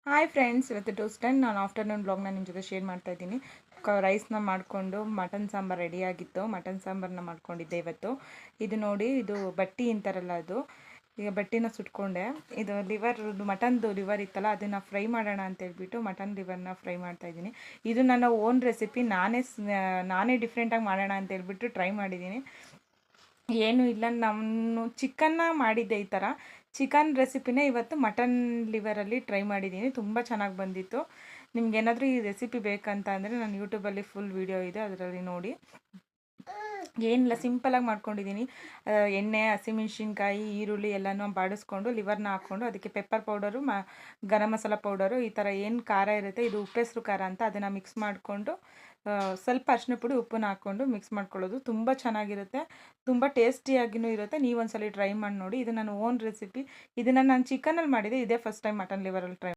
Hi friends, ಇವತ್ತು ಟೂಸ್ಟನ್ ನಾನು afternoon ಬ್ಲಾಗ್ನ ನಿಮ್ಮ ಜೊತೆ ಶೇರ್ ಮಾಡ್ತಾ ಇದ್ದೀನಿ. ರೈಸ್ನ ಮಾಡಿಕೊಂಡು ಮಟನ್ ಸಾಂಬಾರು ರೆಡಿಯಾಗಿತ್ತು. ಮಟನ್ ಸಾಂಬಾರನ್ನ ಮಾಡ್ಕೊಂಡಿದ್ದೆ ಇವತ್ತು. ಇದು ನೋಡಿ, ಇದು ಬಟ್ಟಿ ಅಂತಾರಲ್ಲ ಅದು. ಈಗ ಬಟ್ಟಿನ ಸುಟ್ಕೊಂಡೆ. ಇದು ಮಟನ್ದು ಲಿವರ್ ಇತ್ತಲ್ಲ, ಅದನ್ನು ಫ್ರೈ ಮಾಡೋಣ ಅಂತ ಹೇಳ್ಬಿಟ್ಟು ಮಟನ್ ಲಿವರ್ನ ಫ್ರೈ ಮಾಡ್ತಾ ಇದ್ದೀನಿ. ಇದು ನನ್ನ ಓನ್ ರೆಸಿಪಿ. ನಾನೇ ಡಿಫ್ರೆಂಟಾಗಿ ಮಾಡೋಣ ಅಂತ ಹೇಳ್ಬಿಟ್ಟು ಟ್ರೈ ಮಾಡಿದ್ದೀನಿ. ಏನೂ ಇಲ್ಲ, ನಾನು ಚಿಕನ್ನ ಮಾಡಿದ್ದೆ. ಈ ಥರ ಚಿಕನ್ ರೆಸಿಪಿನೇ ಇವತ್ತು ಮಟನ್ ಲಿವರಲ್ಲಿ ಟ್ರೈ ಮಾಡಿದ್ದೀನಿ. ತುಂಬ ಚೆನ್ನಾಗಿ ಬಂದಿತ್ತು. ನಿಮ್ಗೇನಾದರೂ ಈ ರೆಸಿಪಿ ಬೇಕಂತ ಅಂದರೆ ನಾನು ಯೂಟ್ಯೂಬಲ್ಲಿ ಫುಲ್ ವೀಡಿಯೋ ಇದೆ, ಅದರಲ್ಲಿ ನೋಡಿ. ಏನಿಲ್ಲ, ಸಿಂಪಲಾಗಿ ಮಾಡ್ಕೊಂಡಿದ್ದೀನಿ. ಎಣ್ಣೆ, ಹಸಿಮೆಣ್ಸಿನ್ಕಾಯಿ, ಈರುಳ್ಳಿ ಎಲ್ಲನೂ ಬಾಡಿಸ್ಕೊಂಡು ಲಿವರ್ನ ಹಾಕ್ಕೊಂಡು ಅದಕ್ಕೆ pepper powder, garam masala powder, ಈ ಥರ ಏನು ಖಾರ ಇರುತ್ತೆ, ಇದು ಉಪ್ಪೆಸರು ಖಾರ ಅಂತ, ಅದನ್ನು ಮಿಕ್ಸ್ ಮಾಡಿಕೊಂಡು ಸ್ವಲ್ಪ ಅರಿಶಿನ ಪುಡಿ, ಉಪ್ಪನ್ನ ಹಾಕ್ಕೊಂಡು ಮಿಕ್ಸ್ ಮಾಡ್ಕೊಳ್ಳೋದು. ತುಂಬ ಚೆನ್ನಾಗಿರುತ್ತೆ, ತುಂಬ ಟೇಸ್ಟಿಯಾಗಿಯೂ ಇರುತ್ತೆ. ನೀವು ಒಂದ್ಸಲ ಟ್ರೈ ಮಾಡಿ ನೋಡಿ. ಇದು ನನ್ನ ಓನ್ ರೆಸಿಪಿ. ಇದನ್ನು ನಾನು ಚಿಕನಲ್ಲಿ ಮಾಡಿದೆ, ಇದೇ ಫಸ್ಟ್ ಟೈಮ್ ಮಟನ್ ಲಿವರಲ್ಲಿ ಟ್ರೈ